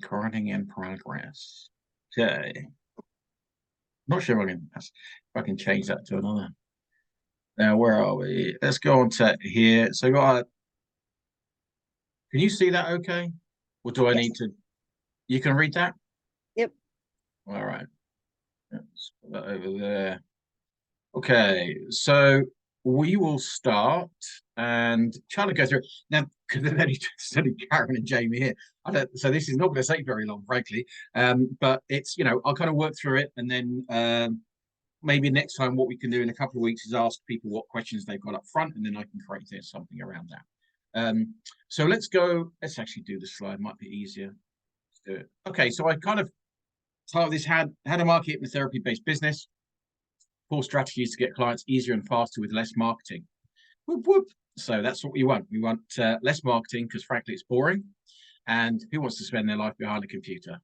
Recording in progress. Okay. Not sure if I can change that to another. Now, where are we? Let's go on to here. So, can you see that okay? Or do I Yes. need to? You can read that? Yep. All right. Let's put that over there. Okay. So, we will start and try to go through now because there's only Karen and Jamie here. So this is not going to take very long, frankly. But it's I'll kind of work through it, and then maybe next time what we can do in a couple of weeks is ask people what questions they've got up front, and then I can create something around that. So let's actually do the slide, might be easier. Let's do it. Okay, so I kind of titled this how to market hypnotherapy based business, 4 strategies to get clients easier and faster with less marketing. Whoop, whoop. So that's what we want. We want less marketing because frankly it's boring. And who wants to spend their life behind a computer?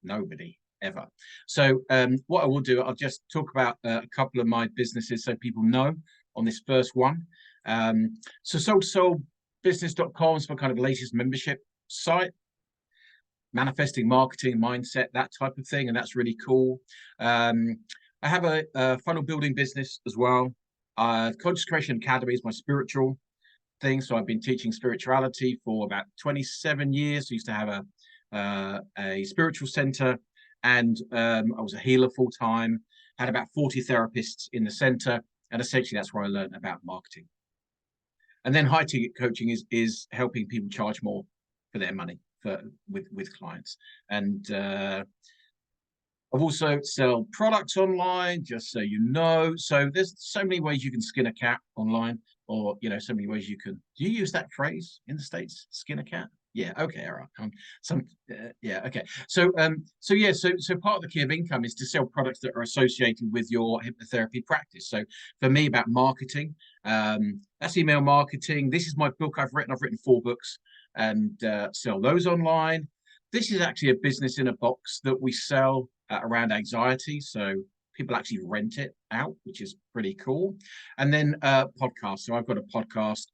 Nobody ever. So what I will do, I'll just talk about a couple of my businesses so people know on this first one. So soulbusiness.com is my kind of latest membership site, manifesting, marketing, mindset, that type of thing, and that's really cool. I have a funnel building business as well. Conscious Creation Academy is my spiritual thing. So I've been teaching spirituality for about 27 years. I used to have a spiritual center, and I was a healer full time, had about 40 therapists in the center, and essentially that's where I learned about marketing. And then high ticket coaching is helping people charge more for their money with clients. And I've also sell products online, just so you know. So there's so many ways you can skin a cat online, or so many ways you can. Do you use that phrase in the States? Skin a cat? Yeah. Okay. All right. Yeah. Okay. So part of the key of income is to sell products that are associated with your hypnotherapy practice. So for me, about marketing, that's email marketing. This is my book I've written. I've written 4 books and sell those online. This is actually a business in a box that we sell around anxiety. So people actually rent it out, which is pretty cool. And then podcasts. So I've got a podcast.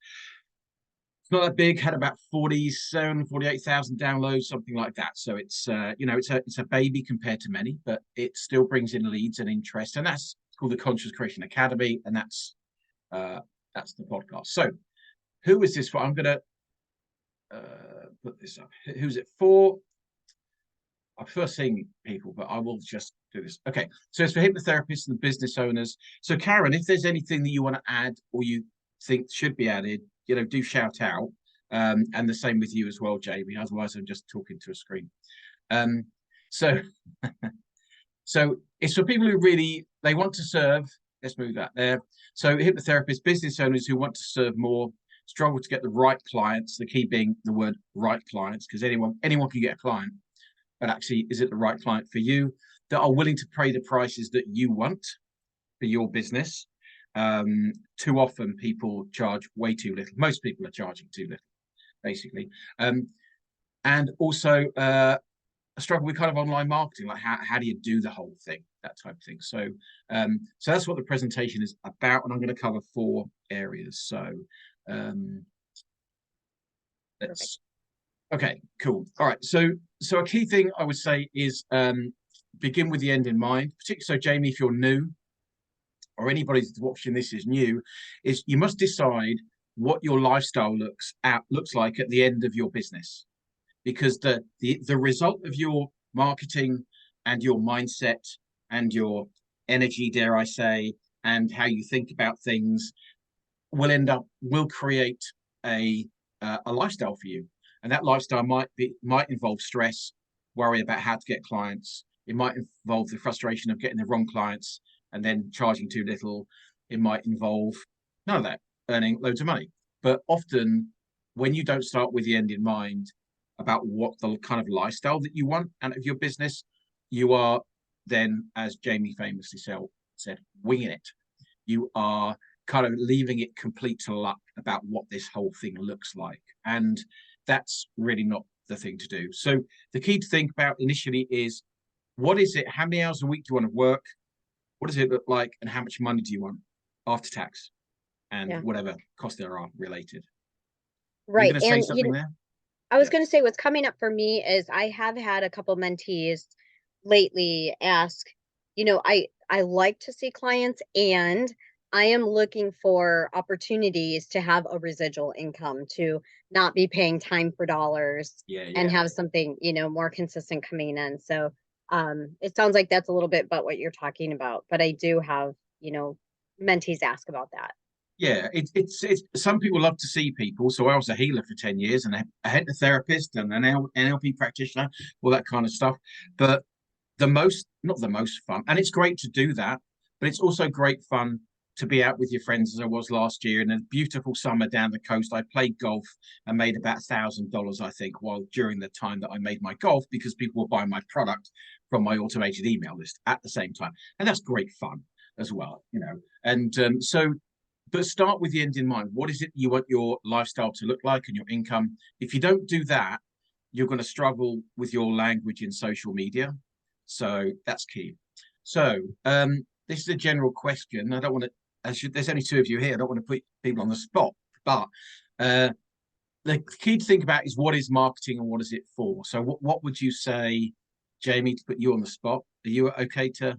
It's not that big, had about 48,000 downloads, something like that. So it's it's a baby compared to many, but it still brings in leads and interest. And that's called the Conscious Creation Academy. And that's the podcast. So who is this for? I'm gonna put this up. Who's it for? I prefer seeing people, but I will just do this. Okay, so it's for hypnotherapists and business owners. So Karen, if there's anything that you want to add or you think should be added, do shout out. And the same with you as well, Jamie. Otherwise, I'm just talking to a screen. So, so it's for people who really they want to serve. Let's move that there. So hypnotherapists, business owners who want to serve more, struggle to get the right clients. The key being the word right clients, because anyone can get a client. But actually, is it the right client for you that are willing to pay the prices that you want for your business? Too often people charge way too little. Most people are charging too little, basically. And also a struggle with kind of online marketing, like how do you do the whole thing, that type of thing. So that's what the presentation is about, and I'm going to cover 4 areas. So let's. Okay, cool. All right. So a key thing I would say is begin with the end in mind. Particularly, so Jamie, if you're new, or anybody that's watching this is new, is you must decide what your lifestyle looks like at the end of your business, because the result of your marketing and your mindset and your energy, dare I say, and how you think about things will create a lifestyle for you. And that lifestyle might involve stress, worry about how to get clients. It might involve the frustration of getting the wrong clients and then charging too little. It might involve none of that, earning loads of money. But often, when you don't start with the end in mind about what the kind of lifestyle that you want out of your business, you are then, as Jamie famously said, winging it. You are kind of leaving it complete to luck about what this whole thing looks like. And that's really not the thing to do. So the key to think about initially is, what is it? How many hours a week do you want to work? What does it look like? And how much money do you want after tax and whatever costs there are related? Are you Right. going to say something there? I was Yeah, going to say what's coming up for me is I have had a couple mentees lately ask, I like to see clients and I am looking for opportunities to have a residual income to not be paying time for dollars yeah, and yeah. have something, more consistent coming in. So, it sounds like that's a little bit about what you're talking about, but I do have, mentees ask about that. Yeah, it's some people love to see people. So I was a healer for 10 years and a hypnotherapist and an NLP practitioner, all that kind of stuff. But not the most fun, and it's great to do that, but it's also great fun to be out with your friends as I was last year in a beautiful summer down the coast. I played golf and made about $1,000, I think, while during the time that I made my golf because people were buying my product from my automated email list at the same time. And that's great fun as well, you know. And but start with the end in mind. What is it you want your lifestyle to look like and your income? If you don't do that, you're going to struggle with your language in social media. So that's key. So this is a general question. I don't want to, there's only two of you here. I don't want to put people on the spot, but uh, the key to think about is what is marketing and what is it for? So what would you say, Jamie, to put you on the spot? Are you okay to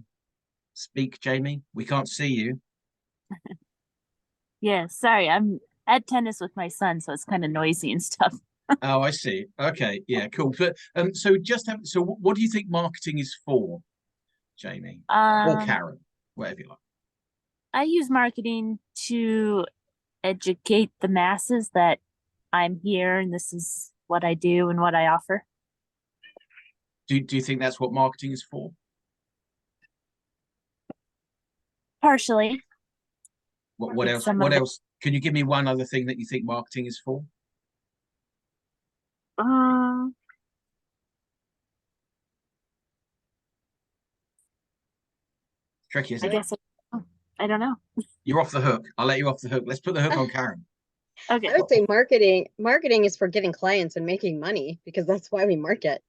speak, Jamie? We can't see you. Yeah, sorry, I'm at tennis with my son, so it's kind of noisy and stuff. Oh, I see. Okay, yeah, cool. But so just have so what do you think marketing is for, Jamie, or Um, Karen, whatever you like? I use marketing to educate the masses that I'm here and this is what I do and what I offer. Do you think that's what marketing is for? Partially, What it's else? some What of it. else? Can you give me one other thing that you think marketing is for? Um, Tricky, I isn't it? guess I don't know. You're off the hook. I'll let you off the hook. Let's put the hook on Karen. Okay. I would say marketing is for getting clients and making money because that's why we market.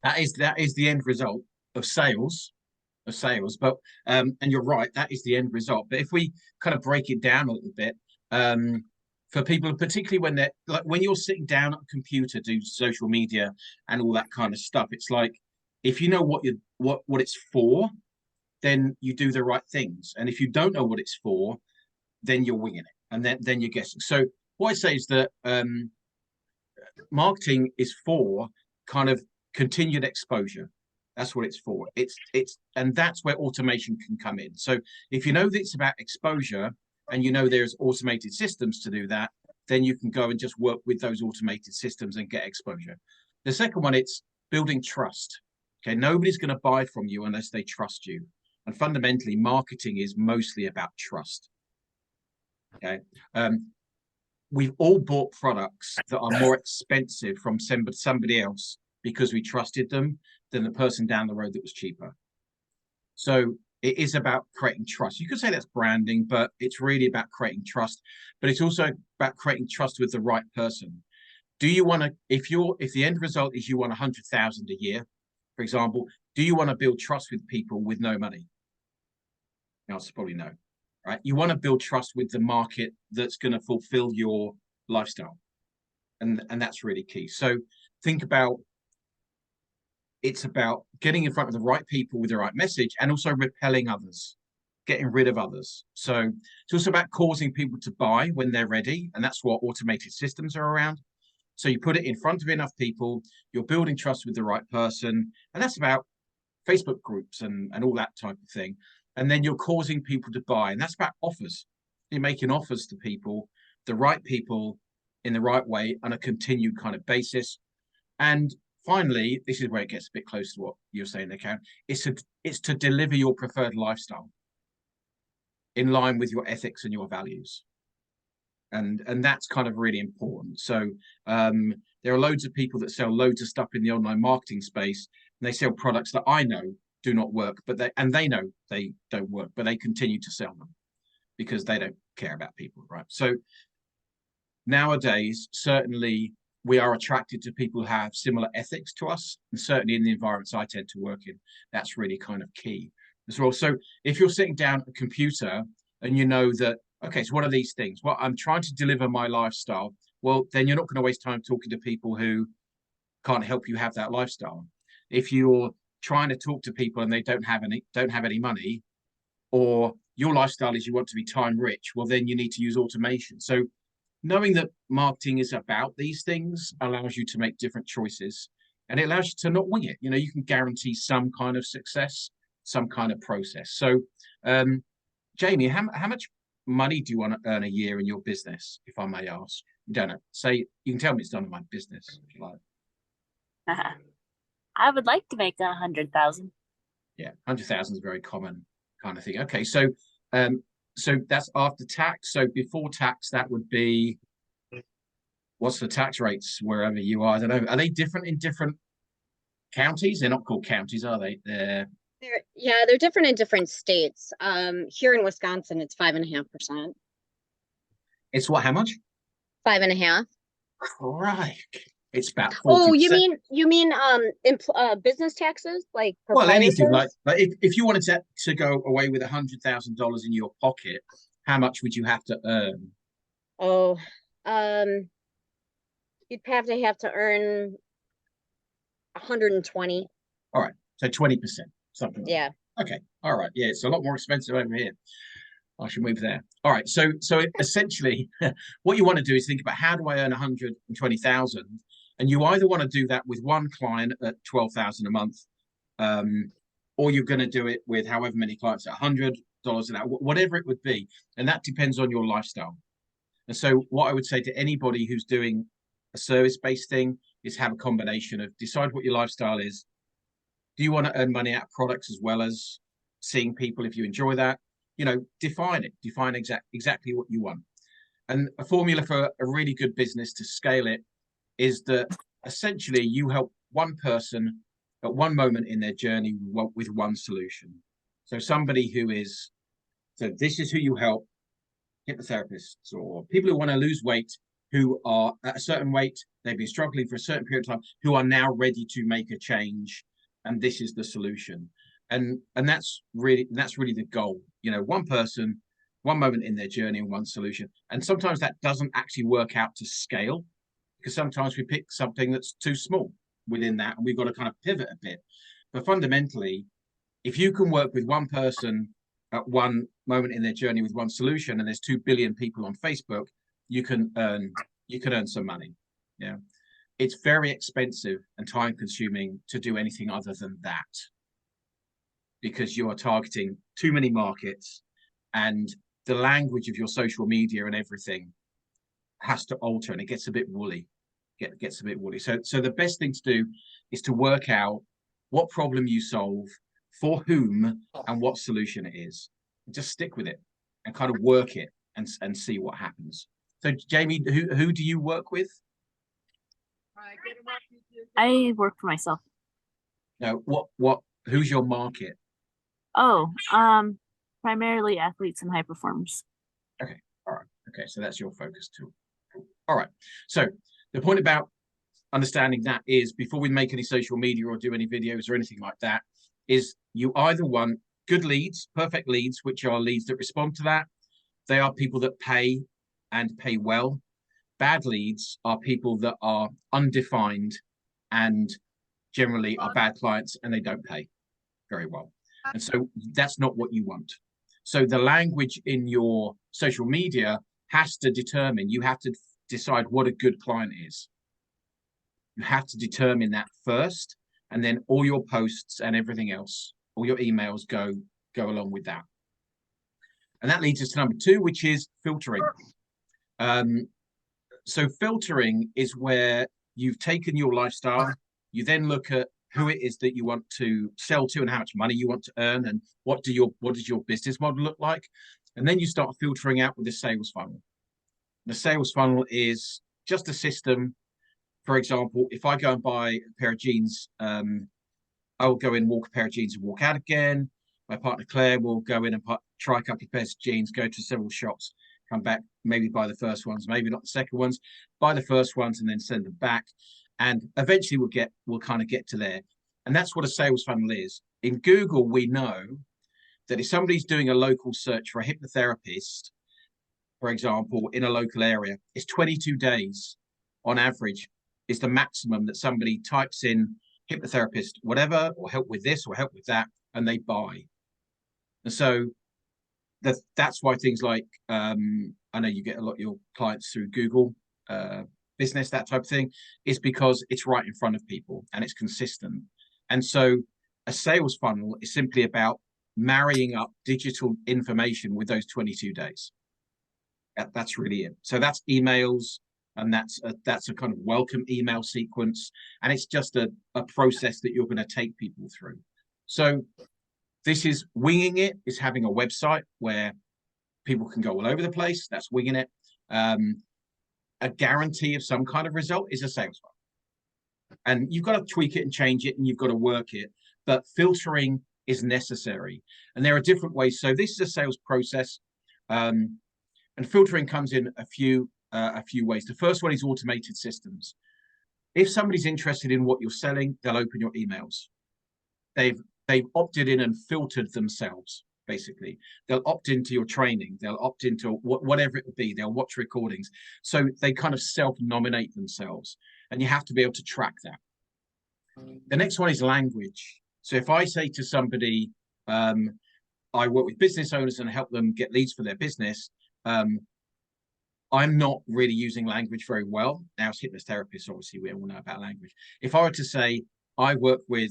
That is the end result of sales. But and you're right, that is the end result. But if we kind of break it down a little bit, um, for people, particularly when they're like when you're sitting down at a computer, do social media and all that kind of stuff, it's like if you know what it's for, then you do the right things. And if you don't know what it's for, then you're winging it, and then you're guessing. So what I say is that marketing is for kind of continued exposure. That's what it's for. And that's where automation can come in. So if you know that it's about exposure and you know there's automated systems to do that, then you can go and just work with those automated systems and get exposure. The second one, it's building trust. Okay, nobody's going to buy from you unless they trust you. And fundamentally, marketing is mostly about trust. Okay. We've all bought products that are more expensive from somebody else because we trusted them than the person down the road that was cheaper. So it is about creating trust. You could say that's branding, but it's really about creating trust. But it's also about creating trust with the right person. Do you want to, if the end result is you want 100,000 a year, for example, do you want to build trust with people with no money? The answer is probably no. Right? You want to build trust with the market that's going to fulfill your lifestyle. And that's really key. So think about it's about getting in front of the right people with the right message and also repelling others, getting rid of others. So it's also about causing people to buy when they're ready. And that's what automated systems are around. So you put it in front of enough people, you're building trust with the right person. And that's about Facebook groups and all that type of thing. And then you're causing people to buy. And that's about offers. You're making offers to people, the right people in the right way on a continued kind of basis. And finally, this is where it gets a bit close to what you're saying there, Karen. It's to deliver your preferred lifestyle in line with your ethics and your values. And that's kind of really important. So there are loads of people that sell loads of stuff in the online marketing space, and they sell products that I know do not work, but they know they don't work, but they continue to sell them because they don't care about people, right? So nowadays, certainly we are attracted to people who have similar ethics to us, and certainly in the environments I tend to work in, that's really kind of key as well. So if you're sitting down at a computer and you know that, okay, so what are these things? Well, I'm trying to deliver my lifestyle. well, then you're not going to waste time talking to people who can't help you have that lifestyle. If you're trying to talk to people and they don't have any money, or your lifestyle is you want to be time rich, well, then you need to use automation. So knowing that marketing is about these things allows you to make different choices, and it allows you to not wing it. You can guarantee some kind of success, some kind of process. So Jamie, how much money do you want to earn a year in your business, if I may ask? You don't know. Say, you can tell me it's none of my business if you like. I would like to make 100,000. Yeah, 100,000 is a very common kind of thing. Okay, so that's after tax. So before tax, that would be, what's the tax rates wherever you are? I don't know. Are they different in different counties? They're not called counties, are they? They're different in different states. Here in Wisconsin, it's 5.5%. It's what? How much? 5.5. Right. It's about 40%. Oh, you mean business taxes, like Well, anything like proprietors? if you wanted to go away with $100,000 in your pocket, how much would you have to earn? Oh, you'd have to earn 120. All right, so 20%, something like Yeah. that. Okay, all right, yeah, it's a lot more expensive over here. I should move there. All right, so essentially, what you want to do is think about, how do I earn 120,000? And you either want to do that with one client at 12,000 a month, or you're going to do it with however many clients at $100 an hour, whatever it would be, and that depends on your lifestyle. And so, what I would say to anybody who's doing a service-based thing is have a combination of, decide what your lifestyle is. Do you want to earn money out of products as well as seeing people? If you enjoy that, define it. Define exactly what you want. And a formula for a really good business to scale it is that essentially you help one person at one moment in their journey with one solution. So this is who you help: hypnotherapists or people who want to lose weight, who are at a certain weight, they've been struggling for a certain period of time, who are now ready to make a change, and this is the solution. And that's really the goal. One person, one moment in their journey, and one solution. And sometimes that doesn't actually work out to scale, because sometimes we pick something that's too small within that, and we've got to kind of pivot a bit. But fundamentally, if you can work with one person at one moment in their journey with one solution, and there's 2 billion people on Facebook, you can earn some money. Yeah, it's very expensive and time consuming to do anything other than that, because you are targeting too many markets, and the language of your social media and everything has to alter, and it gets a bit woolly. Gets a bit woolly. So the best thing to do is to work out what problem you solve, for whom, and what solution it is. Just stick with it and kind of work it and see what happens. So Jamie, who do you work with? I work for myself. No, who's your market? Oh, primarily athletes and high performers. Okay, all right. Okay, so that's your focus too. All right. So the point about understanding that is, before we make any social media or do any videos or anything like that, is you either want good leads, perfect leads, which are leads that respond to that. They are people that pay and pay well. Bad leads are people that are undefined and generally are bad clients, and they don't pay very well. And so that's not what you want. So the language in your social media has to determine, you have to decide what a good client is. You have to determine that first, and then all your posts and everything else, all your emails go along with that. And that leads us to number 2, which is filtering. So filtering is where you've taken your lifestyle, you then look at who it is that you want to sell to and how much money you want to earn, and what does your business model look like, and then you start filtering out with the sales funnel. The sales funnel is just a system. For example, if I go and buy a pair of jeans, I will go in, walk a pair of jeans and walk out again. My partner Claire will go in and try a couple of pairs of jeans, go to several shops, come back, maybe buy the first ones, maybe not the second ones, buy the first ones and then send them back. And eventually we'll kind of get to there. And that's what a sales funnel is. In Google, we know that if somebody's doing a local search for a hypnotherapist, for example, in a local area, it's 22 days on average is the maximum that somebody types in hypnotherapist, whatever, or help with this or help with that, and they buy. And so that's why things like, I know you get a lot of your clients through Google business, that type of thing, is because it's right in front of people and it's consistent. And so a sales funnel is simply about marrying up digital information with those 22 days. That's really it. So that's emails, and that's a kind of welcome email sequence, and it's just a process that you're going to take people through. So this is winging it, is having a website where people can go all over the place. That's winging it. A guarantee of some kind of result is a sales funnel, and you've got to tweak it and change it, and you've got to work it, but filtering is necessary, and there are different ways. So this is a sales process, and filtering comes in a few ways. The first one is automated systems. If somebody's interested in what you're selling, they'll open your emails. They've opted in and filtered themselves. Basically, they'll opt into your training. They'll opt into whatever it would be. They'll watch recordings. So they kind of self-nominate themselves, and you have to be able to track that. The next one is language. So if I say to somebody, I work with business owners and help them get leads for their business, I'm not really using language very well. Now, as hypnotherapists, obviously, we all know about language. If I were to say, I work with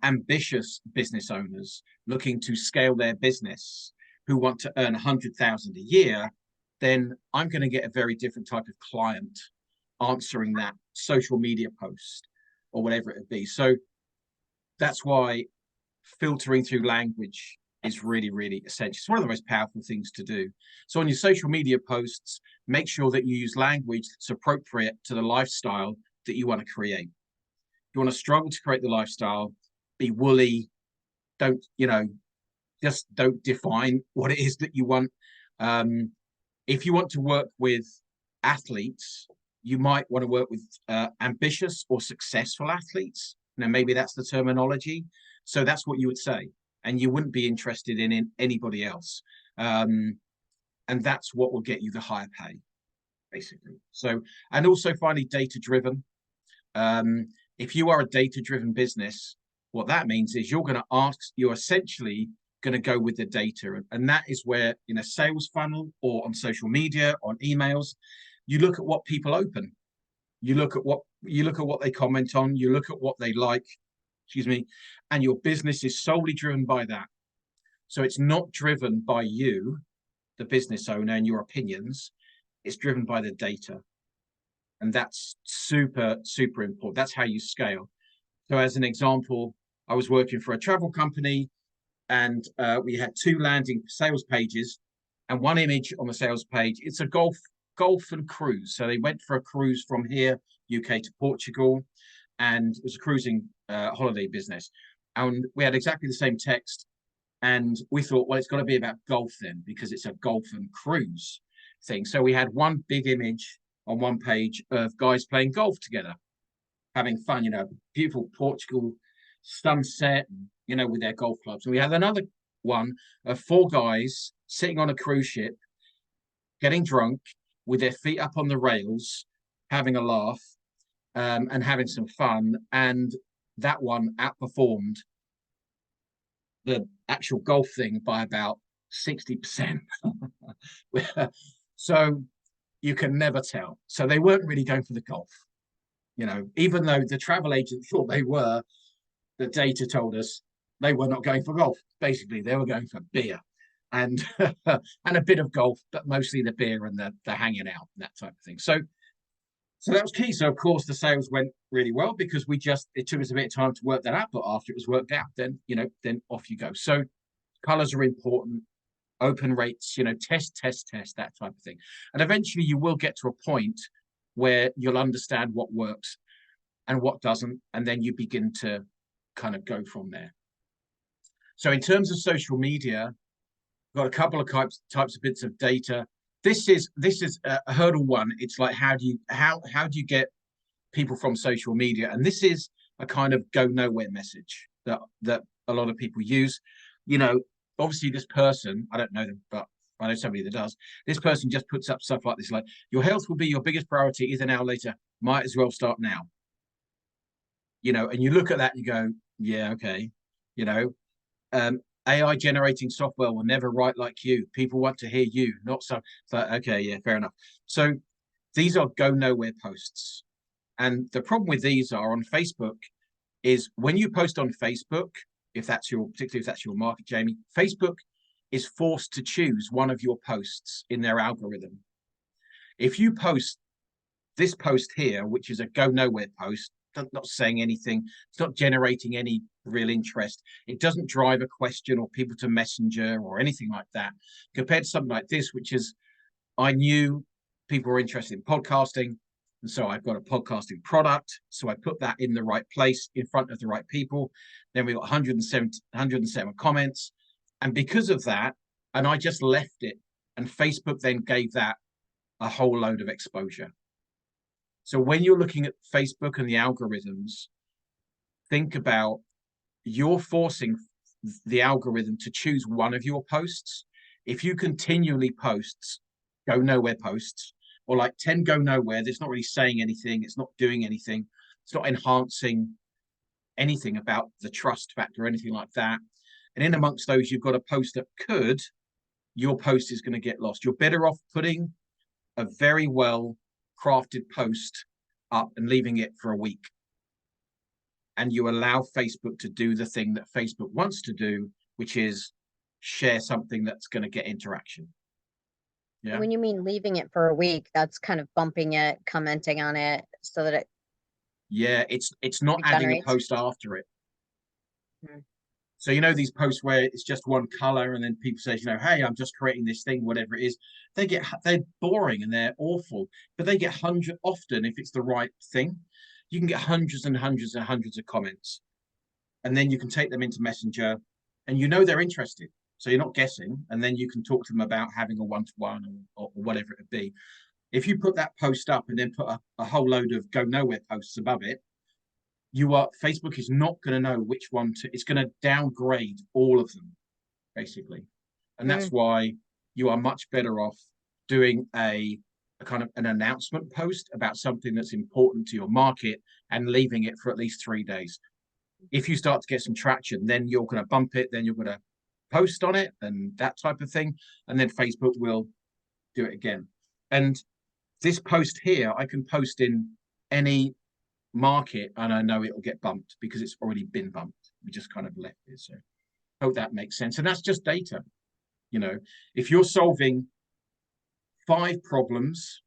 ambitious business owners looking to scale their business, who want to earn 100,000 a year, then I'm going to get a very different type of client answering that social media post or whatever it would be. So that's why filtering through language is really, really essential. It's one of the most powerful things to do. So on your social media posts, make sure that you use language that's appropriate to the lifestyle that you want to create. You want to struggle to create the lifestyle, be woolly, just don't define what it is that you want. If you want to work with athletes, you might want to work with ambitious or successful athletes. Maybe that's the terminology. So that's what you would say. And you wouldn't be interested in anybody else. And that's what will get you the higher pay, basically. So, and also finally, data-driven. If you are a data-driven business, what that means is you're essentially going to go with the data. And that is where in a sales funnel or on social media, on emails, you look at what people open. You look at what they comment on, you look at what they like, and your business is solely driven by that. So it's not driven by you, the business owner, and your opinions. It's driven by the data. And that's super, super important. That's how you scale. So as an example, I was working for a travel company, and we had 2 landing sales pages, and one image on the sales page, it's a golf and cruise. So they went for a cruise from here, UK to Portugal, and it was a cruising holiday business. And we had exactly the same text. And we thought, well, it's got to be about golf then, because it's a golf and cruise thing. So we had one big image on one page of guys playing golf together, having fun, beautiful Portugal sunset, with their golf clubs. And we had another one of 4 guys sitting on a cruise ship, getting drunk, with their feet up on the rails, having a laugh, and having some fun. And that one outperformed the actual golf thing by about 60%. So you can never tell. So they weren't really going for the golf, even though the travel agent thought they were. The data told us they were not going for golf. Basically, they were going for beer and and a bit of golf, but mostly the beer and the hanging out and that type of thing. So that was key. So of course the sales went really well, because it took us a bit of time to work that out, but after it was worked out, then off you go. So colors are important, open rates, test, that type of thing. And eventually you will get to a point where you'll understand what works and what doesn't, and then you begin to kind of go from there. So in terms of social media, I've got a couple of types of bits of data. This is a hurdle one. It's like, how do you get people from social media? And this is a kind of go nowhere message that a lot of people use. Obviously this person, I don't know them, but I know somebody that does. This person just puts up stuff like this, like, your health will be your biggest priority, either now or later. Might as well start now. And you look at that and you go, yeah, okay. You know, AI generating software will never write like you. People want to hear you, not so. Like, okay, yeah, fair enough. So these are go nowhere posts. And the problem with these are on Facebook is when you post on Facebook, particularly if that's your market, Jamie, Facebook is forced to choose one of your posts in their algorithm. If you post this post here, which is a go nowhere post, not saying anything, it's not generating any real interest, it doesn't drive a question or people to Messenger or anything like that, compared to something like this, which is, I knew people were interested in podcasting, and so I've got a podcasting product, so I put that in the right place in front of the right people. Then we got 107 comments, and because of that, and I just left it, and Facebook then gave that a whole load of exposure. So when you're looking at Facebook and the algorithms, think about, you're forcing the algorithm to choose one of your posts. If you continually post go nowhere posts, or like 10 go nowhere, that's not really saying anything, it's not doing anything, it's not enhancing anything about the trust factor or anything like that. And in amongst those, you've got a post that your post is going to get lost. You're better off putting a very well crafted post up and leaving it for a week. And you allow Facebook to do the thing that Facebook wants to do, which is share something that's going to get interaction. Yeah. When you mean leaving it for a week, that's kind of bumping it, commenting on it so that it. Yeah, it's not adding a post after it. Mm-hmm. So, these posts where it's just one color and then people say, hey, I'm just creating this thing, whatever it is, they're boring and they're awful, but they get often, if it's the right thing, you can get hundreds and hundreds and hundreds of comments. And then you can take them into Messenger and they're interested. So you're not guessing, and then you can talk to them about having a one-to-one or whatever it would be. If you put that post up and then put a whole load of go nowhere posts above it, Facebook is not going to know which one it's going to downgrade all of them, basically. And that's why you are much better off doing a kind of an announcement post about something that's important to your market and leaving it for at least 3 days. If you start to get some traction, then you're going to bump it, then you're going to post on it and that type of thing. And then Facebook will do it again. And this post here, I can post in any market and I know it'll get bumped because it's already been bumped. We just kind of left it. So hope that makes sense. And that's just data. If you're solving 5 problems,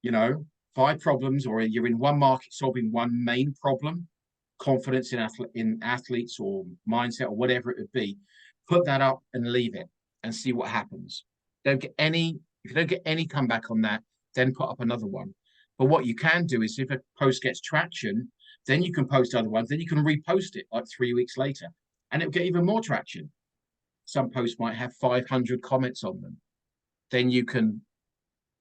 or you're in one market solving one main problem, confidence in athletes or mindset or whatever it would be, put that up and leave it and see what happens. If you don't get any comeback on that, then put up another one. But what you can do is if a post gets traction, then you can post other ones, then you can repost it like 3 weeks later and it'll get even more traction. Some posts might have 500 comments on them. Then you can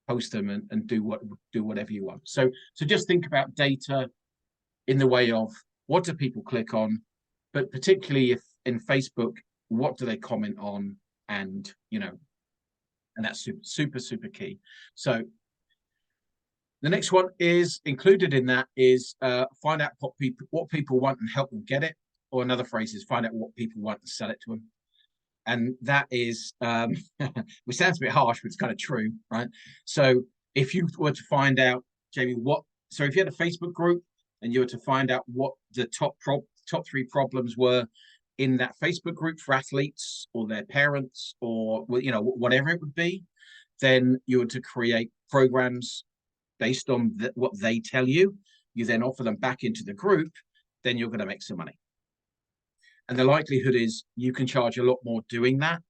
post them and do whatever you want. So just think about data in the way of what do people click on, but particularly if in Facebook, what do they comment on? And, and that's super, super key. So the next one is included in that is find out what people want and help them get it. Or another phrase is find out what people want and sell it to them. And that is, which sounds a bit harsh, but it's kind of true, right? So if you were to find out, Jamie, if you had a Facebook group and you were to find out what the top 3 problems were in that Facebook group for athletes or their parents or, whatever it would be, then you were to create programs based on what they tell you. You then offer them back into the group, then you're going to make some money. And the likelihood is you can charge a lot more doing that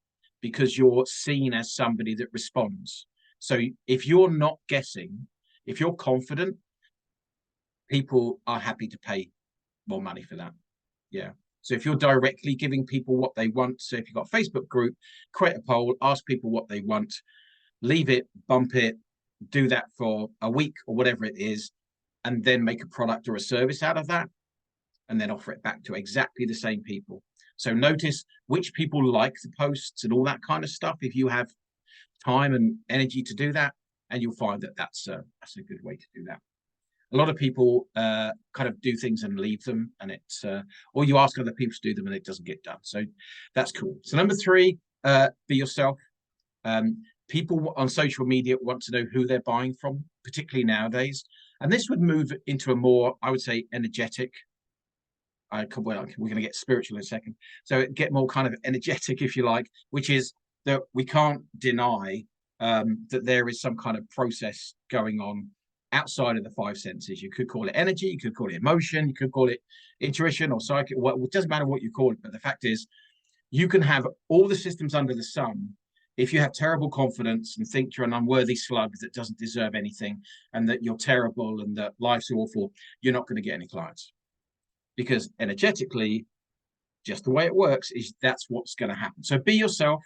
because you're seen as somebody that responds. So if you're not guessing, if you're confident, people are happy to pay more money for that. Yeah. So if you're directly giving people what they want, so if you've got a Facebook group, create a poll, ask people what they want, leave it, bump it, do that for a week or whatever it is, and then make a product or a service out of that, and then offer it back to exactly the same people. So notice which people like the posts and all that kind of stuff. If you have time and energy to do that, and you'll find that that's a good way to do that. A lot of people kind of do things and leave them, and it's or you ask other people to do them and it doesn't get done. So that's cool. So number 3, be yourself. People on social media want to know who they're buying from, particularly nowadays. And this would move into a more, I would say, energetic. We're going to get spiritual in a second. So get more kind of energetic, if you like, which is that we can't deny that there is some kind of process going on outside of the 5 senses. You could call it energy, you could call it emotion, you could call it intuition or psychic. Well, it doesn't matter what you call it, but the fact is, you can have all the systems under the sun. If you have terrible confidence and think you're an unworthy slug that doesn't deserve anything and that you're terrible and that life's awful, you're not going to get any clients. Because energetically, just the way it works is that's what's going to happen. So be yourself,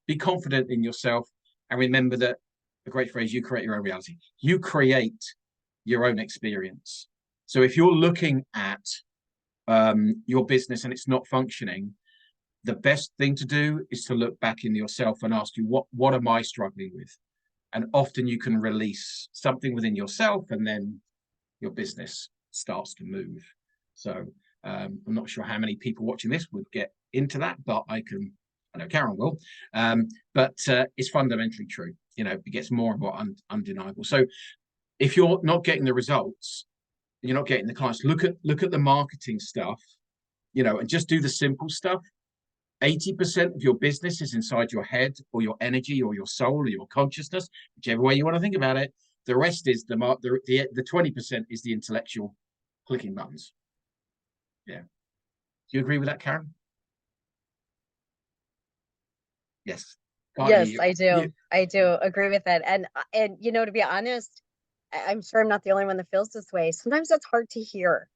be confident in yourself, and remember that a great phrase, you create your own reality. You create your own experience. So if you're looking at your business and it's not functioning, the best thing to do is to look back in yourself and ask you, what am I struggling with? And often you can release something within yourself and then your business starts to move. So I'm not sure how many people watching this would get into that, but I know Karen will. But it's fundamentally true. You know, it gets more and more undeniable. So if you're not getting the results, you're not getting the clients, look at the marketing stuff, you know, and just do the simple stuff. 80% of your business is inside your head or your energy or your soul or your consciousness, whichever way you want to think about it. The rest is the 20% is the intellectual clicking buttons. Yeah. Do you agree with that, Karen? Yes. Yes, I do. I do agree with it. And you know, to be honest, I'm sure I'm not the only one that feels this way. Sometimes that's hard to hear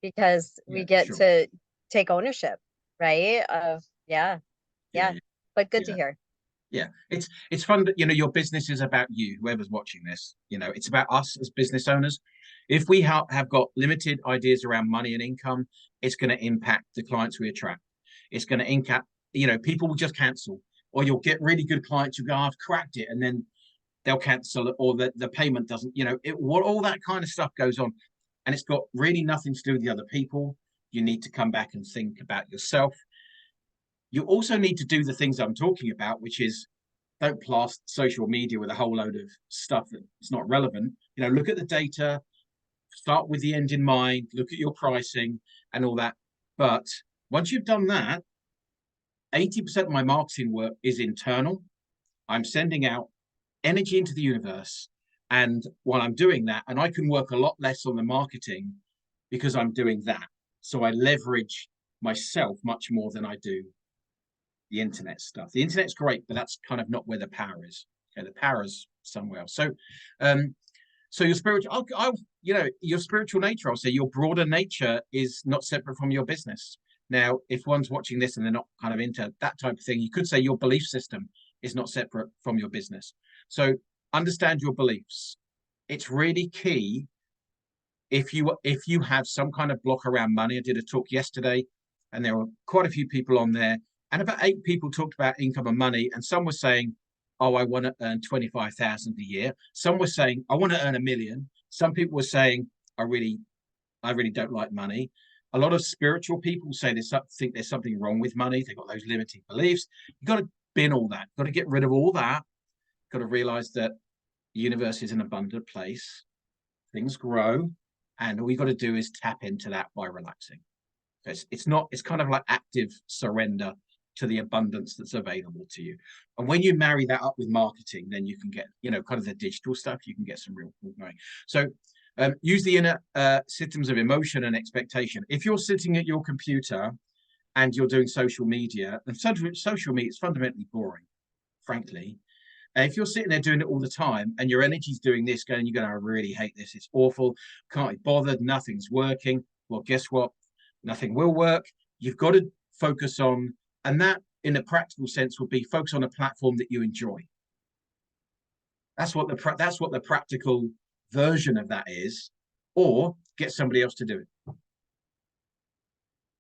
because we get to take ownership, right? Yeah. But good to hear. Yeah, it's fun that, you know, your business is about you, whoever's watching this. You know, it's about us as business owners. If we have got limited ideas around money and income, it's going to impact the clients we attract. It's going to impact, you know, people will just cancel, or you'll get really good clients who go, I've cracked it, and then they'll cancel it, or the payment doesn't, you know, all that kind of stuff goes on. And it's got really nothing to do with the other people. You need to come back and think about yourself. You also need to do the things I'm talking about, which is don't blast social media with a whole load of stuff that's not relevant. You know, look at the data, start with the end in mind, look at your pricing and all that. But once you've done that, 80% of my marketing work is internal. I'm sending out energy into the universe. And while I'm doing that, and I can work a lot less on the marketing because I'm doing that. So I leverage myself much more than I do the internet stuff. The internet's great, but that's kind of not where the power is. Okay, the power is somewhere else. So, so your spiritual, you know, your spiritual nature, I'll say your broader nature is not separate from your business. Now, if one's watching this and they're not kind of into that type of thing, you could say your belief system is not separate from your business. So understand your beliefs. It's really key. If you have some kind of block around money, I did a talk yesterday, and there were quite a few people on there. And about 8 people talked about income and money, and some were saying, "Oh, I want to earn 25,000 a year." Some were saying, "I want to earn 1 million." Some people were saying, "I really don't like money." A lot of spiritual people say think there's something wrong with money. They've got those limiting beliefs. You've got to bin all that. You've got to get rid of all that. You've got to realize that the universe is an abundant place. Things grow, and all you've got to do is tap into that by relaxing. It's kind of like active surrender to the abundance that's available to you. And when you marry that up with marketing, then you can get, you know, kind of the digital stuff, you can get some real going. So use the inner systems of emotion and expectation. If you're sitting at your computer and you're doing social media, and social media is fundamentally boring, frankly. If you're sitting there doing it all the time and your energy's doing this, you're going, I really hate this, it's awful, can't be bothered, nothing's working. Well, guess what? Nothing will work. You've got to focus on, and that in a practical sense would be focus on a platform that you enjoy. That's what the practical version of that is, or get somebody else to do it.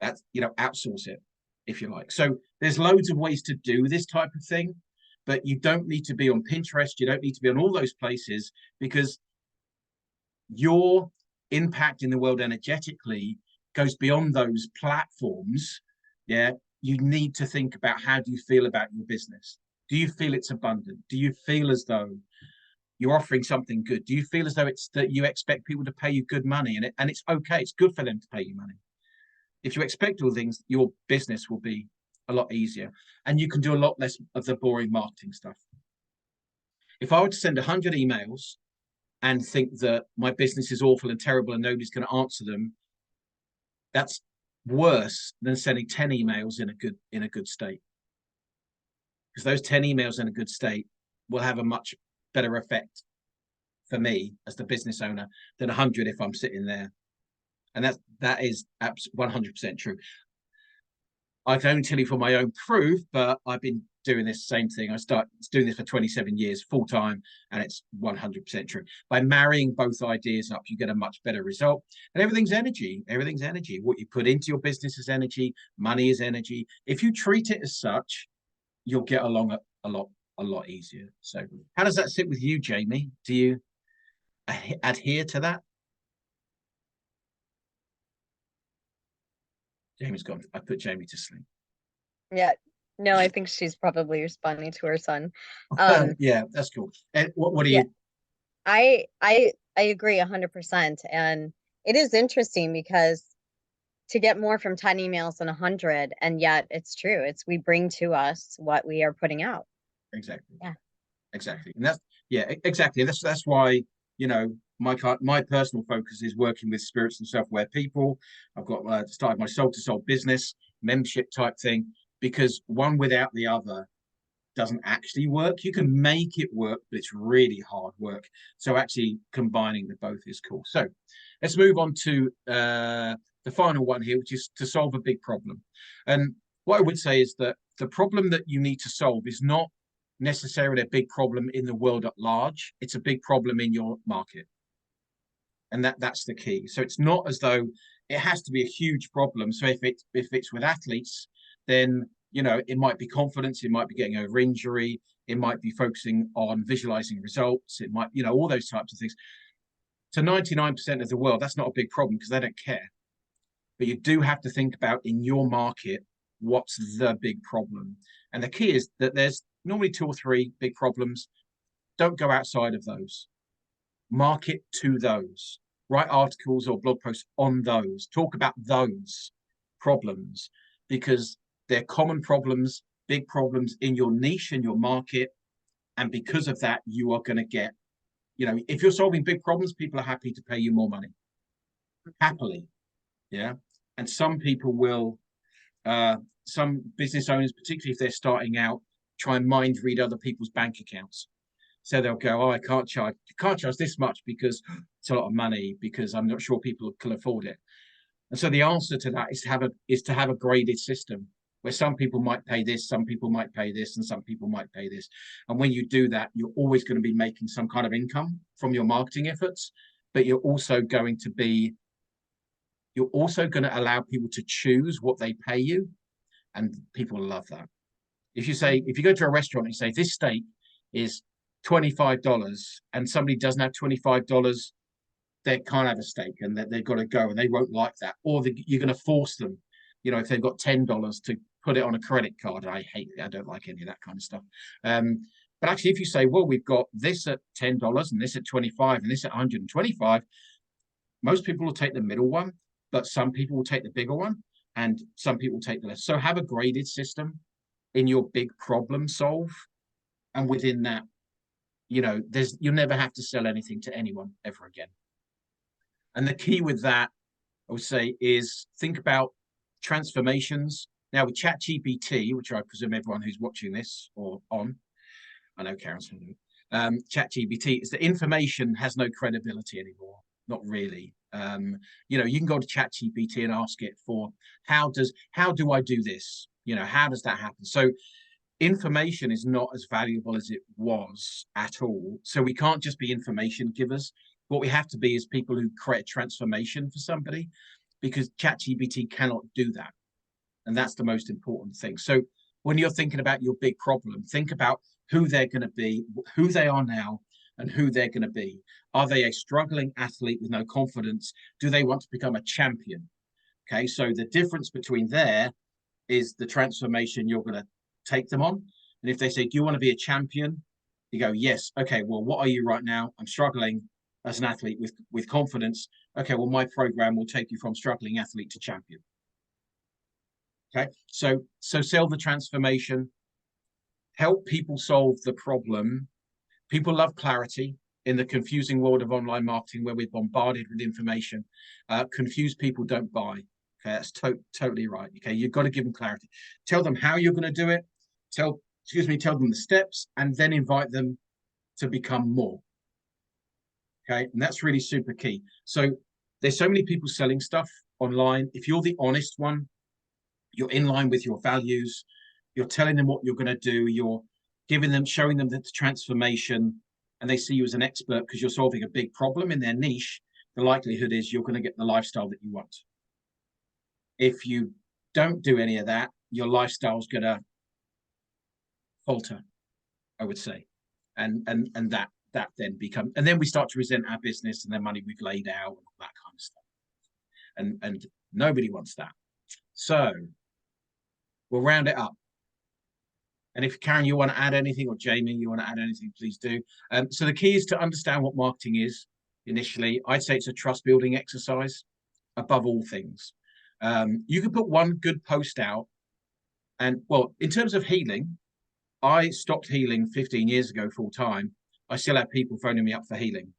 That's, you know, outsource it if you like. So there's loads of ways to do this type of thing, but you don't need to be on Pinterest. You don't need to be on all those places, because your impact in the world energetically goes beyond those platforms. Yeah. You need to think about, how do you feel about your business? Do you feel it's abundant? Do you feel as though you're offering something good? Do you feel as though it's that you expect people to pay you good money, and it's okay, it's good for them to pay you money? If you expect all things, your business will be a lot easier, and you can do a lot less of the boring marketing stuff. If I were to send 100 emails and think that my business is awful and terrible and nobody's going to answer them, that's worse than sending 10 emails in a good state, because those 10 emails in a good state will have a much better effect for me as the business owner than 100 if I'm sitting there. And that is 100% true. I can only tell you for my own proof, but I've been doing this same thing. I started doing this for 27 years full time, and it's 100% true. By marrying both ideas up, you get a much better result. And everything's energy. Everything's energy. What you put into your business is energy. Money is energy. If you treat it as such, you'll get along a lot easier. So, how does that sit with you, Jamie? Do you adhere to that? Jamie's gone. I put Jamie to sleep. Yeah. No, I think she's probably responding to her son. Yeah, that's cool. And what do Yeah. you? I agree 100%. And it is interesting because to get more from 10 emails than 100, and yet it's true. It's we bring to us what we are putting out. Exactly. Yeah. Exactly. And exactly. That's why, my personal focus is working with spirits and self-aware people. I've got started my soul-to-soul business membership type thing, because one without the other doesn't actually work. You can make it work, but it's really hard work. So actually combining the both is cool. So let's move on to the final one here, which is to solve a big problem. And what I would say is that the problem that you need to solve is not necessarily a big problem in the world at large. It's a big problem in your market. And that's the key. So it's not as though it has to be a huge problem. So if it's with athletes, then it might be confidence, it might be getting over injury, it might be focusing on visualizing results, it might, all those types of things. To 99% of the world, that's not a big problem because they don't care. But you do have to think about, in your market, what's the big problem. And the key is that there's normally 2 or 3 big problems. Don't go outside of those. Market to those. Write articles or blog posts on those. Talk about those problems, because they're common problems, big problems in your niche, in your market. And because of that, you are going to get, if you're solving big problems, people are happy to pay you more money. Happily. Yeah. And some people will, some business owners, particularly if they're starting out, try and mind read other people's bank accounts. So they'll go, oh, I can't charge this much because it's a lot of money, because I'm not sure people can afford it. And so the answer to that is to have a graded system where some people might pay this, some people might pay this, and some people might pay this. And when you do that, you're always going to be making some kind of income from your marketing efforts, but you're also going to allow people to choose what they pay you, and people love that. If you go to a restaurant and you say, this steak is $25, and somebody doesn't have $25, they can't have a steak, and they've got to go, and they won't like that. Or you're going to force them, if they've got $10 to put it on a credit card. I don't like any of that kind of stuff. But actually, if you say, well, we've got this at $10 and this at 25 and this at 125, most people will take the middle one, but some people will take the bigger one, and some people will take the less. So have a graded system in your big problem solve, and within that, you'll never have to sell anything to anyone ever again. And the key with that, I would say, is think about transformations. Now, with ChatGPT, which I presume everyone who's watching this or on, I know Karen's ChatGPT, is that information has no credibility anymore. Not really. You can go to ChatGPT and ask it for, how do I do this? How does that happen? So information is not as valuable as it was at all. So we can't just be information givers. What we have to be is people who create transformation for somebody, because ChatGPT cannot do that. And that's the most important thing. So when you're thinking about your big problem, think about who they're going to be, who they are now, and who they're going to be. Are they a struggling athlete with no confidence? Do they want to become a champion? Okay, so the difference between there is the transformation you're going to take them on. And if they say, do you want to be a champion? You go, yes. Okay, well, what are you right now? I'm struggling as an athlete with confidence. Okay, well, my program will take you from struggling athlete to champion. Okay, so sell the transformation, help people solve the problem. People love clarity in the confusing world of online marketing where we're bombarded with information. Confused people don't buy. Okay, that's totally right. Okay, you've got to give them clarity. Tell them how you're going to do it. Tell them the steps, and then invite them to become more. Okay, and that's really super key. So there's so many people selling stuff online. If you're the honest one, you're in line with your values, you're telling them what you're going to do, you're showing them the transformation, and they see you as an expert because you're solving a big problem in their niche, the likelihood is you're going to get the lifestyle that you want. If you don't do any of that, your lifestyle's going to falter, I would say. And that then becomes, and then we start to resent our business and the money we've laid out and all that kind of stuff. And nobody wants that. So we'll round it up. And if Karen, you want to add anything, or Jamie, you want to add anything, please do. So the key is to understand what marketing is initially. I'd say it's a trust building exercise above all things. You could put one good post out. And well, in terms of healing, I stopped healing 15 years ago full time. I still have people phoning me up for healing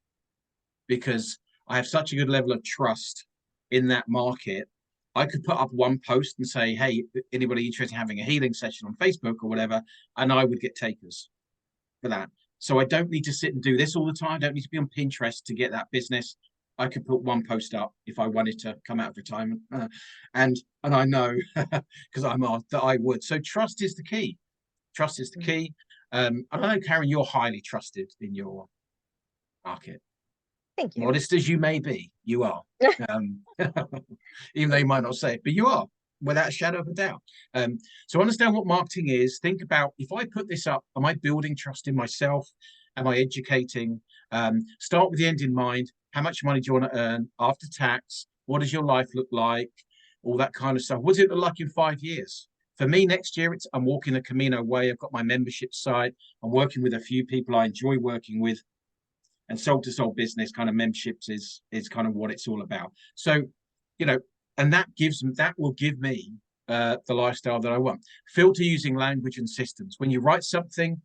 because I have such a good level of trust in that market. I could put up one post and say, hey, anybody interested in having a healing session on Facebook or whatever, and I would get takers for that. So I don't need to sit and do this all the time. I don't need to be on Pinterest to get that business. I could put one post up if I wanted to come out of retirement. And I know, because I'm asked, that I would. So trust is the key. Trust is the key. I know, Karen, you're highly trusted in your market. Thank you. Modest as you may be, you are. Even though you might not say it, but you are, without a shadow of a doubt. So understand what marketing is. Think about, if I put this up, am I building trust in myself? Am I educating? Start with the end in mind. How much money do you want to earn after tax? What does your life look like? All that kind of stuff. What does it look like in 5 years? For me, next year, I'm walking the Camino way. I've got my membership site. I'm working with a few people I enjoy working with. And soul to soul business kind of memberships is kind of what it's all about. So, and that will give me the lifestyle that I want. Filter using language and systems. When you write something,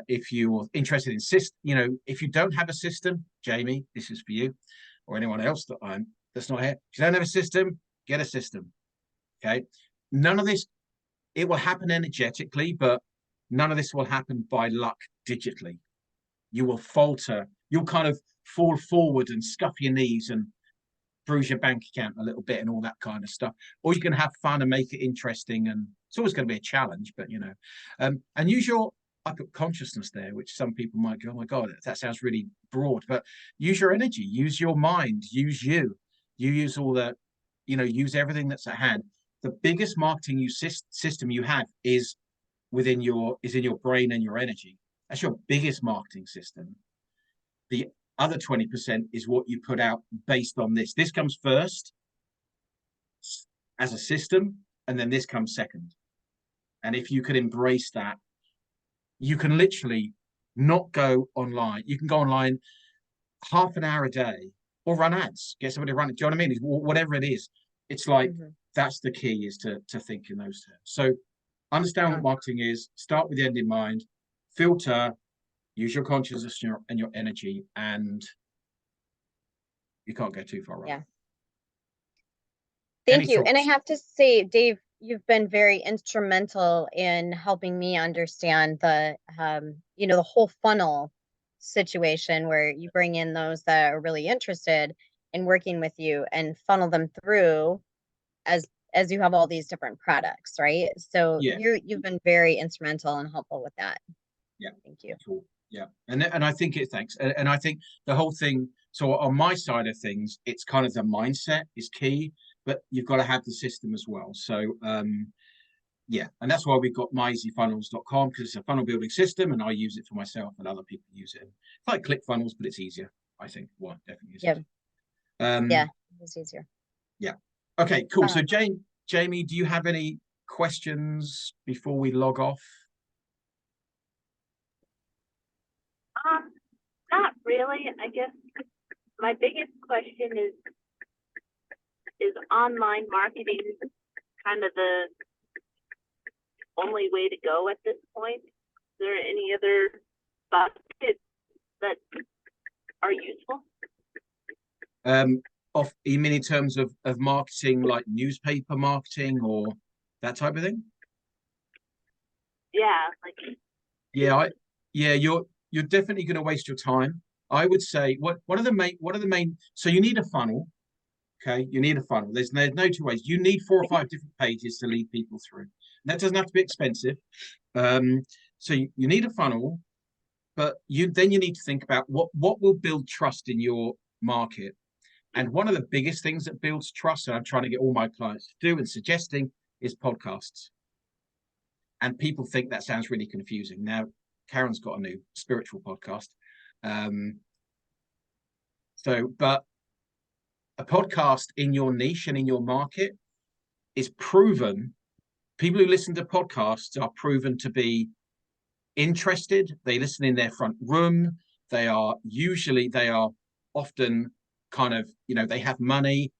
if you're interested in if you don't have a system, Jamie, this is for you, or anyone else that's not here. If you don't have a system, get a system. Okay. None of this, it will happen energetically, but none of this will happen by luck digitally. You will falter. You'll kind of fall forward and scuff your knees and bruise your bank account a little bit and all that kind of stuff. Or you can have fun and make it interesting. And it's always going to be a challenge, but and use I put consciousness there, which some people might go, oh my God, that sounds really broad, but use your energy, use your mind, use you use all the, use everything that's at hand. The biggest marketing system you have is in your brain and your energy. That's your biggest marketing system. The other 20% is what you put out based on this. This comes first as a system, and then this comes second. And if you could embrace that, you can literally not go online. You can go online half an hour a day or run ads, get somebody to run it. Do you know what I mean? Whatever it is, it's like, that's the key, is to think in those terms. So understand what marketing is, start with the end in mind, filter, use your consciousness and your energy, and you can't go too far wrong. Yeah. Thank you. And I have to say, Dave, you've been very instrumental in helping me understand the whole funnel situation, where you bring in those that are really interested in working with you and funnel them through as you have all these different products, right? So you've been very instrumental and helpful with that. Yeah. Thank you. Cool. Yeah. And I think thanks. And I think the whole thing, so on my side of things, it's kind of the mindset is key, but you've got to have the system as well. So Yeah, and that's why we've got myeasyfunnels.com, because it's a funnel building system, and I use it for myself, and other people use it. It's like ClickFunnels, but it's easier. I think. Well, definitely Yeah, easier. yeah, it's easier. Yeah. Okay, cool. So Um, Jamie, do you have any questions before we log off? Not really. I guess my biggest question is online marketing kind of the only way to go at this point? Is there any other buckets that are useful? Off you mean in terms of marketing, like newspaper marketing or that type of thing? Yeah, like Yeah, you're definitely going to waste your time. I would say one of the main so you need a funnel. Okay, you need a funnel. There's no two ways. You need 4 or 5 different pages to lead people through. And that doesn't have to be expensive. So you need a funnel, but you need to think about what will build trust in your market. And one of the biggest things that builds trust, and I'm trying to get all my clients to do and suggesting, is podcasts. And people think that sounds really confusing. Now, Karen's got a new spiritual podcast. But a podcast in your niche and in your market is proven. People who listen to podcasts are proven to be interested. They listen in their front room. They are often kind of, they have money.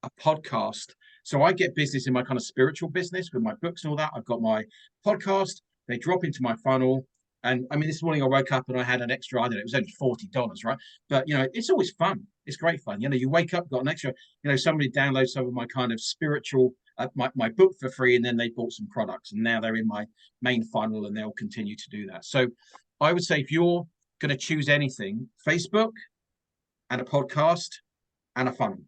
A podcast. So I get business in my kind of spiritual business with my books and all that. I've got my podcast. They drop into my funnel. And I mean, this morning I woke up and I had an extra, I don't know, it was only $40, right? But, it's always fun. It's great fun. You wake up, got an extra, somebody downloads some of my kind of spiritual, my book for free, and then they bought some products. And now they're in my main funnel and they'll continue to do that. So I would say if you're going to choose anything, Facebook and a podcast and a funnel.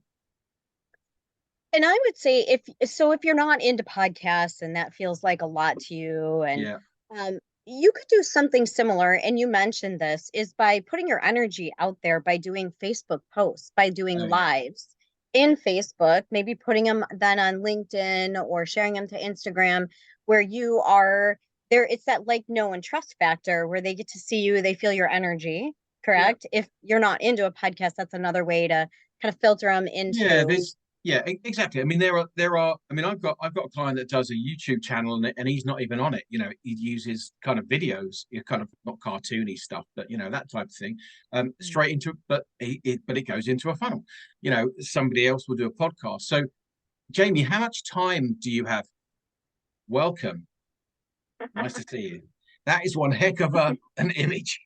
And I would say if you're not into podcasts and that feels like a lot to you, and Yeah. you could do something similar, and you mentioned this, is by putting your energy out there by doing Facebook posts, by doing Oh, yeah. lives in Facebook, maybe putting them then on LinkedIn or sharing them to Instagram, where you are there. It's that like, know, and trust factor where they get to see you, they feel your energy, Yeah. correct? If you're not into a podcast, that's another way to kind of filter them Yeah, into. exactly. I mean, there are. I mean, I've got a client that does a YouTube channel, and he's not even on it. He uses kind of videos, kind of not cartoony stuff, but that type of thing, straight into. But it goes into a funnel. Somebody else will do a podcast. So, Jamie, how much time do you have? Welcome. Nice to see you. That is one heck of an image.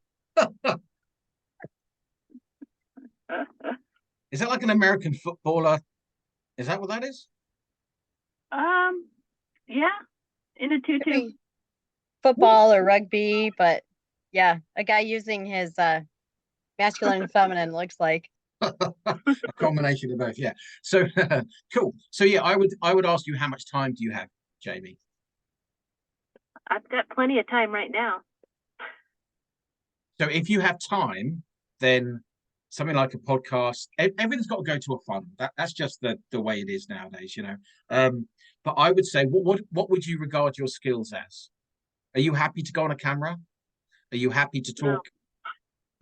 Is that like an American footballer? Is that what that is? yeah, in a tutu. Could be football or rugby, but yeah, a guy using his masculine and feminine looks like. A combination of both, yeah. So cool. So yeah, I would ask you, how much time do you have, Jamie? I've got plenty of time right now. So if you have time, then something like a podcast, everything's got to go to a funnel. That's just the way it is nowadays, But I would say, what would you regard your skills as? Are you happy to go on a camera? Are you happy to talk? No.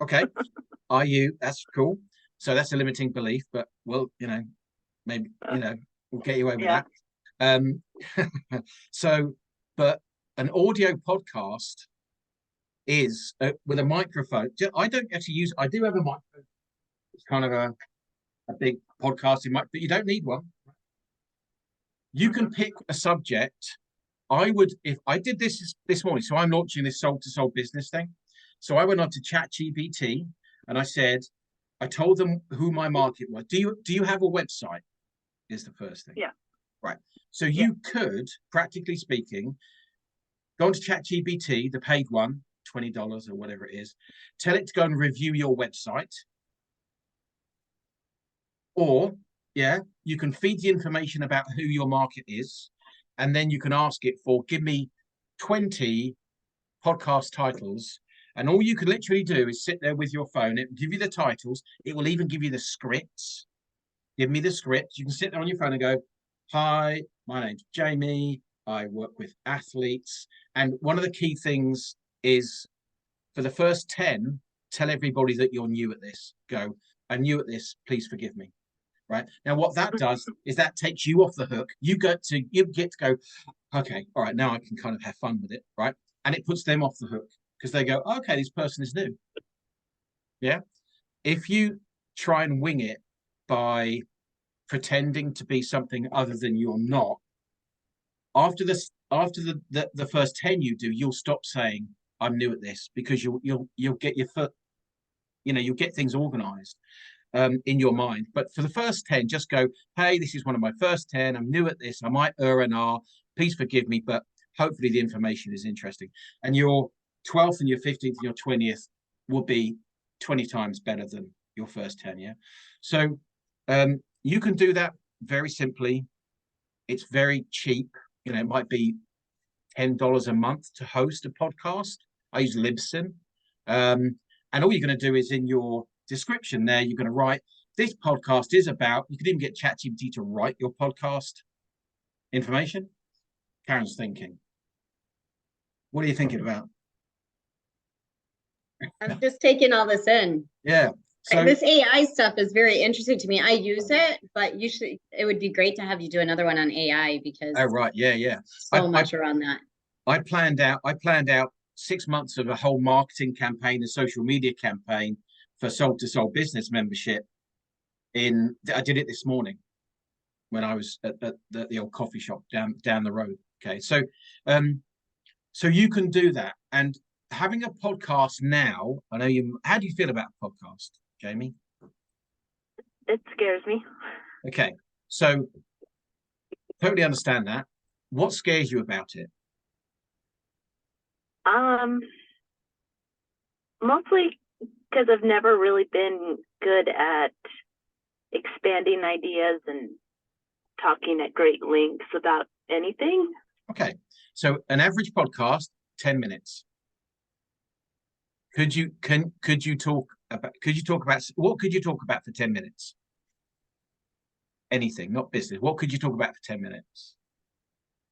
Okay. Are you? That's cool. So that's a limiting belief, but well, maybe we'll get you over that. But an audio podcast is with a microphone. I don't actually use. I do have a microphone. It's kind of a big podcasting mic, but you don't need one. You can pick a subject. If I did this morning, so I'm launching this soul to soul business thing. So I went on to ChatGPT and I told them who my market was. Do you have a website? Is the first thing. Yeah. Right. So you could, practically speaking, go onto ChatGPT, the paid one, $20 or whatever it is, tell it to go and review your website. Or, you can feed the information about who your market is, and then you can ask it for, give me 20 podcast titles. And all you can literally do is sit there with your phone. It will give you the titles. It will even give you the scripts. Give me the script. You can sit there on your phone and go, hi, my name's Jamie. I work with athletes. And one of the key things is for the first 10, tell everybody that you're new at this. Go, I'm new at this, please forgive me. Right now, what that does is that takes you off the hook. You get to go, okay, all right, now I can kind of have fun with it, right? And it puts them off the hook because they go, okay, this person is new. Yeah. If you try and wing it by pretending to be something other than you're not, after the first 10 you do, you'll stop saying I'm new at this, because you'll get your foot, you'll get things organized in your mind. But for the first 10, just go, hey, this is one of my first 10. I'm new at this. I might and R. Please forgive me, but hopefully the information is interesting. And your 12th and your 15th and your 20th will be 20 times better than your first 10. Yeah. So you can do that very simply. It's very cheap. It might be $10 a month to host a podcast. I use Libsyn. And all you're going to do is in your description there, you're going to write, this podcast is about, you can even get ChatGPT to write your podcast information. Karen's thinking. What are you thinking about? I'm just taking all this in. Yeah. So this AI stuff is very interesting to me. I use it, but it would be great to have you do another one on AI, because oh right, yeah. So much around that. I planned out 6 months of a whole marketing campaign, a social media campaign for Soul to Soul business membership. I did it this morning when I was at the old coffee shop down the road. Okay, so you can do that. And having a podcast now, I know you. How do you feel about a podcast, Jamie? It scares me. Okay, so totally understand that. What scares you about it? Mostly because I've never really been good at expanding ideas and talking at great lengths about anything. Okay, so an average podcast, 10 minutes. Could you talk about what could you talk about for 10 minutes? Anything, not business. What could you talk about for 10 minutes?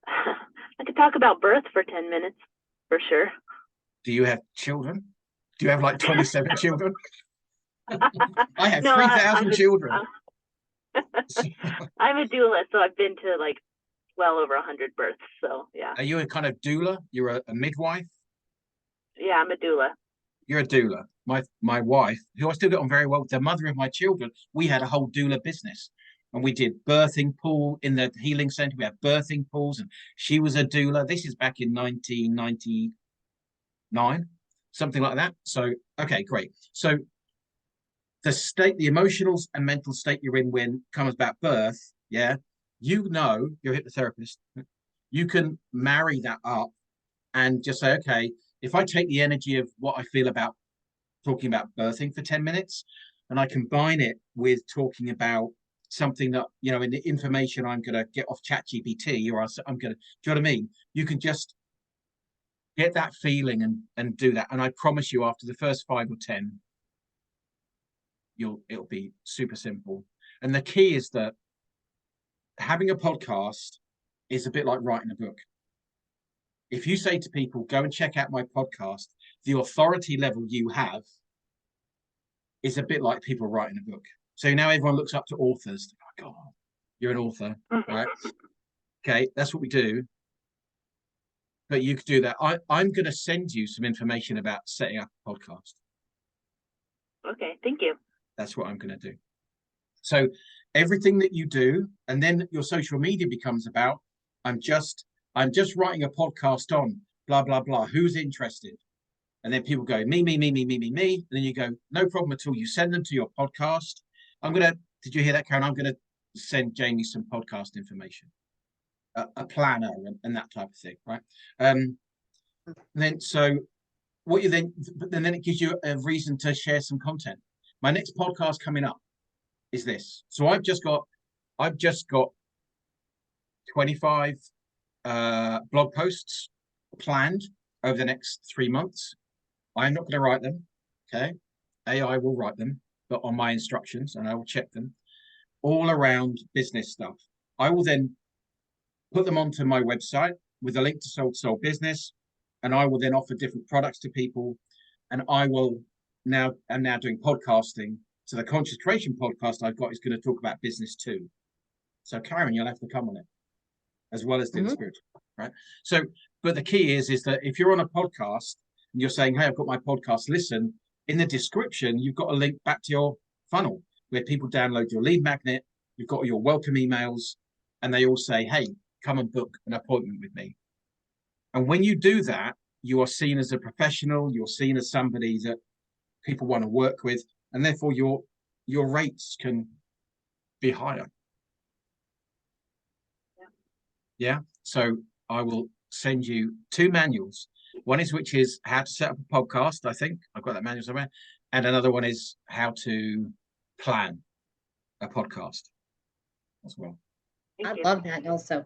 I could talk about birth for 10 minutes, for sure. Do you have children? Do you have like 27 children? I have No, 3,000 children. I'm a doula, so I've been to like well over 100 births. So yeah. Are you a kind of doula? You're a midwife? Yeah, I'm a doula. You're a doula. My wife, who I still get on very well with, the mother of my children, we had a whole doula business. And we did birthing pool in the healing center. We had birthing pools, and she was a doula. This is back in 1999, something like that. So, okay, great. So the emotional and mental state you're in when it comes about birth, yeah, you're a hypnotherapist. You can marry that up and just say, okay, if I take the energy of what I feel about talking about birthing for 10 minutes, and I combine it with talking about something that, in the information I'm going to get off ChatGPT, or I'm going to, do you know what I mean? You can just get that feeling and do that. And I promise you, after the first 5 or 10, it'll be super simple. And the key is that having a podcast is a bit like writing a book. If you say to people, go and check out my podcast, the authority level you have is a bit like people writing a book. So now everyone looks up to authors. Oh, God, you're an author, right? Okay, that's what we do. But you could do that. I'm going to send you some information about setting up a podcast. Okay, thank you. That's what I'm going to do. So everything that you do, and then your social media becomes about, I'm just writing a podcast on blah, blah, blah. Who's interested? And then people go, me. And then you go, no problem at all. You send them to your podcast. Did you hear that, Karen? I'm going to send Jamie some podcast information, a planner and that type of thing, right? Then it gives you a reason to share some content. My next podcast coming up is this. So I've just got 25 blog posts planned over the next 3 months. I'm not going to write them. Okay. AI will write them, but on my instructions, and I will check them, all around business stuff. I will then put them onto my website. with a link to Soul Business, and I will then offer different products to people. And I will now doing podcasting. So the Conscious Creation podcast I've got is going to talk about business too. So Karen, you'll have to come on it, as well as do the spiritual, right? So, but the key is that if you're on a podcast and you're saying, hey, I've got my podcast, listen, in the description, you've got a link back to your funnel where people download your lead magnet, you've got your welcome emails, and they all say, hey, come and book an appointment with me. And when you do that, you are seen as a professional, you're seen as somebody that people want to work with, and therefore your rates can be higher. Yeah. So I will send you 2 manuals. One is which is how to set up a podcast. I think I've got that manual somewhere, and another one is how to plan a podcast as well. I love that also.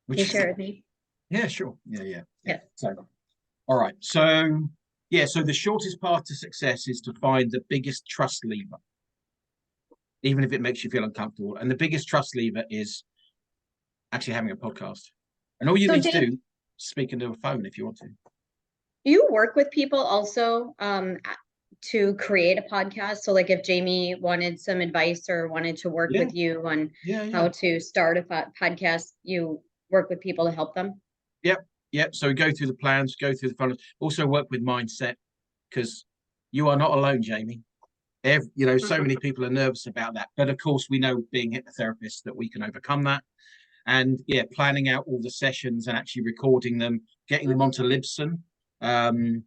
Can you share it with me? Yeah, sure. Yeah. So, all right. So, yeah. So the shortest path to success is to find the biggest trust lever, even if it makes you feel uncomfortable. And the biggest trust lever is actually having a podcast. And all you need to do, speak into a phone if you want to. You work with people also to create a podcast. So like if Jamie wanted some advice or wanted to work with you on how to start a podcast, you work with people to help them? Yep. So we go through the plans, go through the funnels, also work with mindset, because you are not alone, Jamie. So many people are nervous about that. But of course, we know being hypnotherapists that we can overcome that. And planning out all the sessions and actually recording them, getting them onto Libsyn, and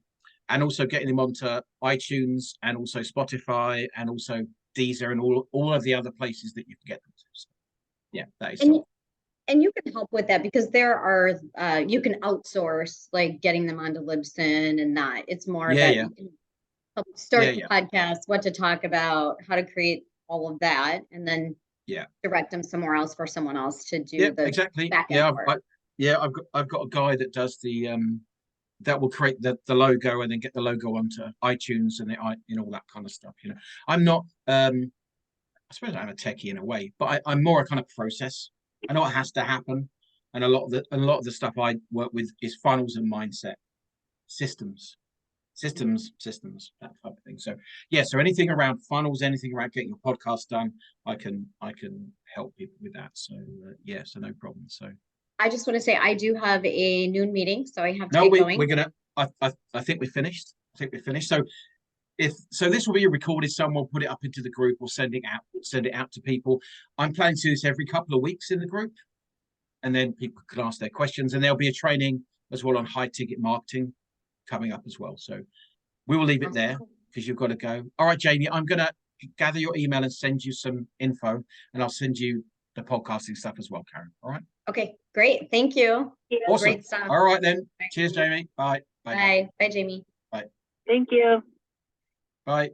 also getting them onto iTunes and also Spotify and also Deezer and all of the other places that you can get them to. So, that is. And you can help with that because there are you can outsource like getting them onto Libsyn and that. It's more about you can help start the podcast, what to talk about, how to create all of that, and then direct them somewhere else for someone else to do the exactly. back end work. I've got a guy that does the that will create the logo and then get the logo onto iTunes and all that kind of stuff. I'm not I suppose I'm a techie in a way, but I'm more a kind of process. I know what has to happen, and a lot of the stuff I work with is funnels and mindset, systems, that type of thing. So so anything around funnels, anything around getting your podcast done, I can help people with that. So so no problem. So I just want to say I do have a noon meeting, so I have to get going. We're gonna. I think we're finished. So so this will be recorded. Someone will put it up into the group or send it out to people. I'm planning to do this every couple of weeks in the group, and then people can ask their questions. And there'll be a training as well on high ticket marketing coming up as well. So we will leave it there because you've got to go. All right, Jamie, I'm gonna gather your email and send you some info, and I'll send you the podcasting stuff as well, Karen. All right. Okay, great. Thank you. Awesome. Great stuff. All right then. Cheers, Jamie. Bye. Bye, Jamie. Bye. Thank you. Bye.